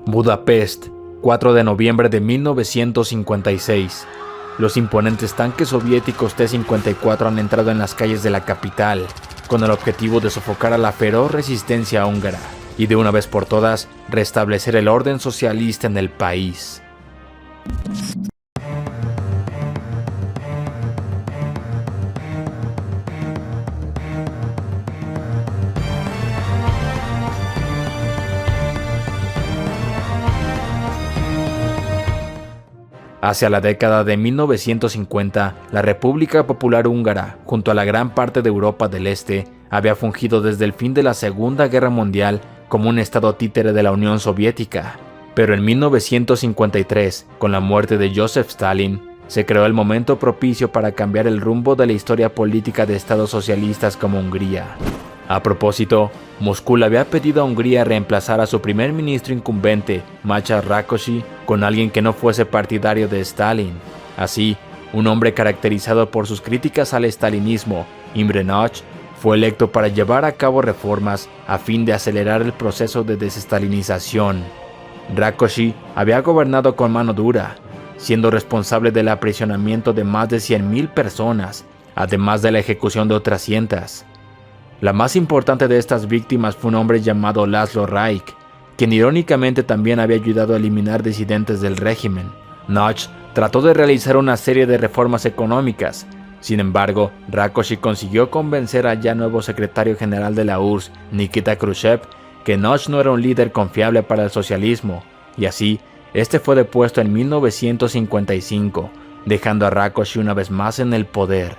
Budapest, 4 de noviembre de 1956. Los imponentes tanques soviéticos T-54 han entrado en las calles de la capital, con el objetivo de sofocar a la feroz resistencia húngara y de una vez por todas restablecer el orden socialista en el país. Hacia la década de 1950, la República Popular Húngara, junto a la gran parte de Europa del Este, había fungido desde el fin de la Segunda Guerra Mundial como un estado títere de la Unión Soviética. Pero en 1953, con la muerte de Joseph Stalin, se creó el momento propicio para cambiar el rumbo de la historia política de estados socialistas como Hungría. A propósito, Moscú le había pedido a Hungría reemplazar a su primer ministro incumbente, Mátyás Rákosi, con alguien que no fuese partidario de Stalin. Así, un hombre caracterizado por sus críticas al estalinismo, Imre Nagy, fue electo para llevar a cabo reformas a fin de acelerar el proceso de desestalinización. Rákosi había gobernado con mano dura, siendo responsable del aprisionamiento de más de 100.000 personas, además de la ejecución de otras cientos. La más importante de estas víctimas fue un hombre llamado László Rajk, quien irónicamente también había ayudado a eliminar disidentes del régimen. Nagy trató de realizar una serie de reformas económicas. Sin embargo, Rákosi consiguió convencer al ya nuevo secretario general de la URSS, Nikita Khrushchev, que Nagy no era un líder confiable para el socialismo, y así, este fue depuesto en 1955, dejando a Rákosi una vez más en el poder.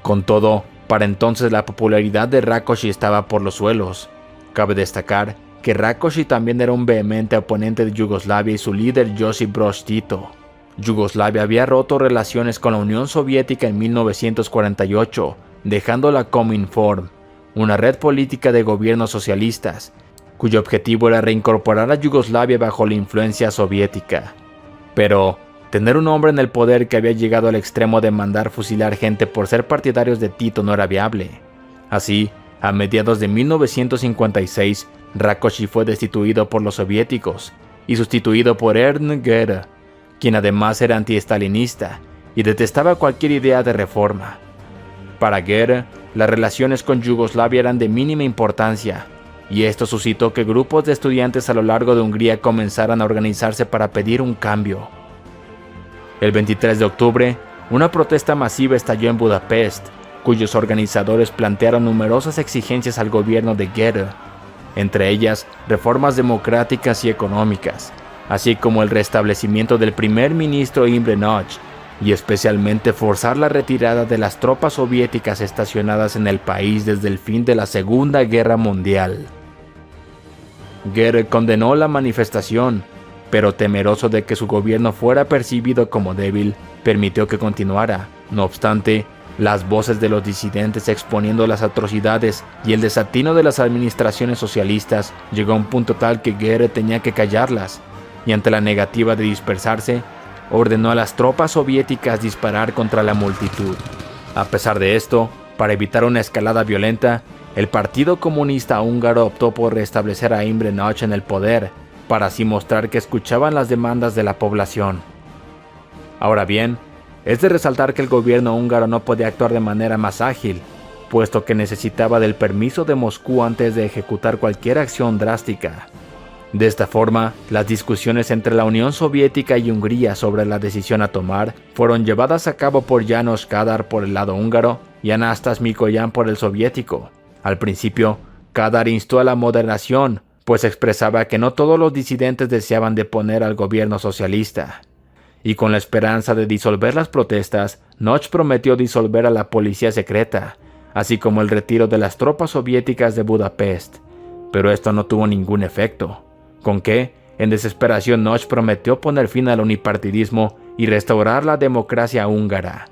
Con todo, para entonces la popularidad de Rákosi estaba por los suelos. Cabe destacar que Rákosi también era un vehemente oponente de Yugoslavia y su líder Josip Broz Tito. Yugoslavia había roto relaciones con la Unión Soviética en 1948, dejando la Cominform, una red política de gobiernos socialistas, cuyo objetivo era reincorporar a Yugoslavia bajo la influencia soviética. Pero tener un hombre en el poder que había llegado al extremo de mandar fusilar gente por ser partidarios de Tito no era viable. Así, a mediados de 1956, Rákosi fue destituido por los soviéticos y sustituido por Ernst Goering, quien además era anti-estalinista y detestaba cualquier idea de reforma. Para Goering, las relaciones con Yugoslavia eran de mínima importancia, y esto suscitó que grupos de estudiantes a lo largo de Hungría comenzaran a organizarse para pedir un cambio. El 23 de octubre, una protesta masiva estalló en Budapest, cuyos organizadores plantearon numerosas exigencias al gobierno de Goering, entre ellas reformas democráticas y económicas, así como el restablecimiento del primer ministro Imre Nagy, y especialmente forzar la retirada de las tropas soviéticas estacionadas en el país desde el fin de la Segunda Guerra Mundial. Goering condenó la manifestación, pero temeroso de que su gobierno fuera percibido como débil, permitió que continuara. No obstante, las voces de los disidentes exponiendo las atrocidades y el desatino de las administraciones socialistas llegó a un punto tal que Goering tenía que callarlas, y ante la negativa de dispersarse, ordenó a las tropas soviéticas disparar contra la multitud. A pesar de esto, para evitar una escalada violenta, el Partido Comunista Húngaro optó por restablecer a Imre Nagy en el poder, para así mostrar que escuchaban las demandas de la población. Ahora bien, es de resaltar que el gobierno húngaro no podía actuar de manera más ágil, puesto que necesitaba del permiso de Moscú antes de ejecutar cualquier acción drástica. De esta forma, las discusiones entre la Unión Soviética y Hungría sobre la decisión a tomar fueron llevadas a cabo por János Kádár por el lado húngaro y Anastas Mikoyan por el soviético. Al principio, Kádár instó a la moderación, pues expresaba que no todos los disidentes deseaban deponer al gobierno socialista. Y con la esperanza de disolver las protestas, Nagy prometió disolver a la policía secreta, así como el retiro de las tropas soviéticas de Budapest. Pero esto no tuvo ningún efecto. Con que, en desesperación, Nagy prometió poner fin al unipartidismo y restaurar la democracia húngara.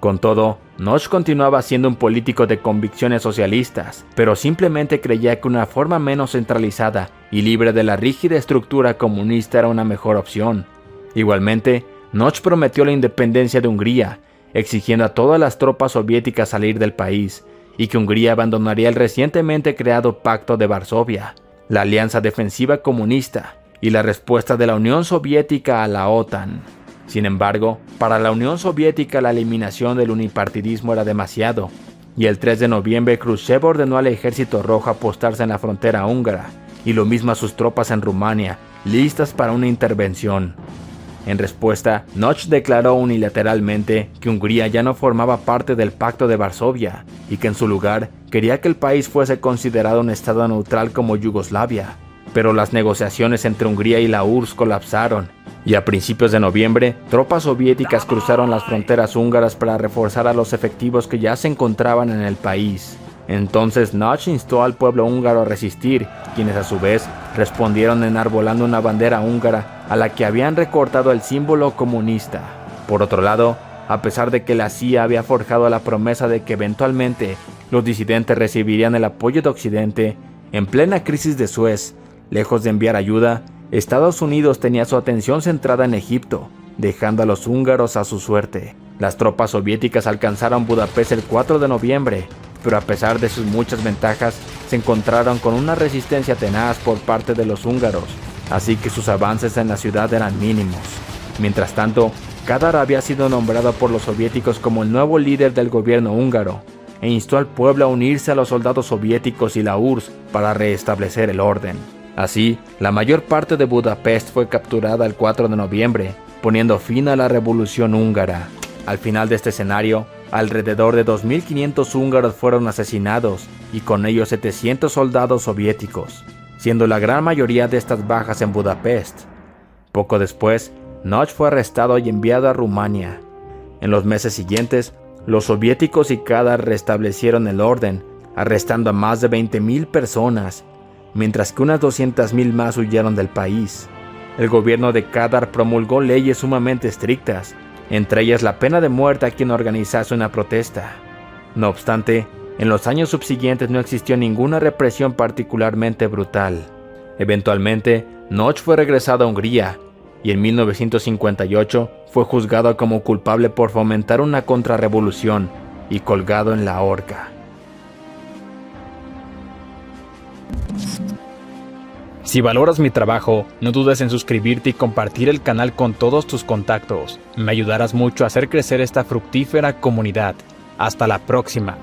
Con todo, Nagy continuaba siendo un político de convicciones socialistas, pero simplemente creía que una forma menos centralizada y libre de la rígida estructura comunista era una mejor opción. Igualmente, Nagy prometió la independencia de Hungría, exigiendo a todas las tropas soviéticas salir del país, y que Hungría abandonaría el recientemente creado Pacto de Varsovia, la alianza defensiva comunista, y la respuesta de la Unión Soviética a la OTAN. Sin embargo, para la Unión Soviética la eliminación del unipartidismo era demasiado, y el 3 de noviembre Khrushchev ordenó al Ejército Rojo apostarse en la frontera húngara, y lo mismo a sus tropas en Rumania, listas para una intervención. En respuesta, Nócs declaró unilateralmente que Hungría ya no formaba parte del Pacto de Varsovia, y que en su lugar quería que el país fuese considerado un estado neutral como Yugoslavia. Pero las negociaciones entre Hungría y la URSS colapsaron, y a principios de noviembre, tropas soviéticas cruzaron las fronteras húngaras para reforzar a los efectivos que ya se encontraban en el país. Entonces Nócs instó al pueblo húngaro a resistir, quienes a su vez respondieron enarbolando una bandera húngara a la que habían recortado el símbolo comunista. Por otro lado, a pesar de que la CIA había forjado la promesa de que eventualmente los disidentes recibirían el apoyo de Occidente, en plena crisis de Suez, lejos de enviar ayuda, Estados Unidos tenía su atención centrada en Egipto, dejando a los húngaros a su suerte. Las tropas soviéticas alcanzaron Budapest el 4 de noviembre, pero a pesar de sus muchas ventajas, se encontraron con una resistencia tenaz por parte de los húngaros, así que sus avances en la ciudad eran mínimos. Mientras tanto, Kadar había sido nombrado por los soviéticos como el nuevo líder del gobierno húngaro, e instó al pueblo a unirse a los soldados soviéticos y la URSS para restablecer el orden. Así, la mayor parte de Budapest fue capturada el 4 de noviembre, poniendo fin a la revolución húngara. Al final de este escenario, alrededor de 2.500 húngaros fueron asesinados y con ellos 700 soldados soviéticos, siendo la gran mayoría de estas bajas en Budapest. Poco después, Nócs fue arrestado y enviado a Rumania. En los meses siguientes, los soviéticos y Kadar restablecieron el orden, arrestando a más de 20.000 personas, mientras que unas 200.000 más huyeron del país. El gobierno de Kadar promulgó leyes sumamente estrictas, entre ellas la pena de muerte a quien organizase una protesta. No obstante, en los años subsiguientes no existió ninguna represión particularmente brutal. Eventualmente, Nócs fue regresado a Hungría, y en 1958 fue juzgado como culpable por fomentar una contrarrevolución y colgado en la horca. Si valoras mi trabajo, no dudes en suscribirte y compartir el canal con todos tus contactos. Me ayudarás mucho a hacer crecer esta fructífera comunidad. Hasta la próxima.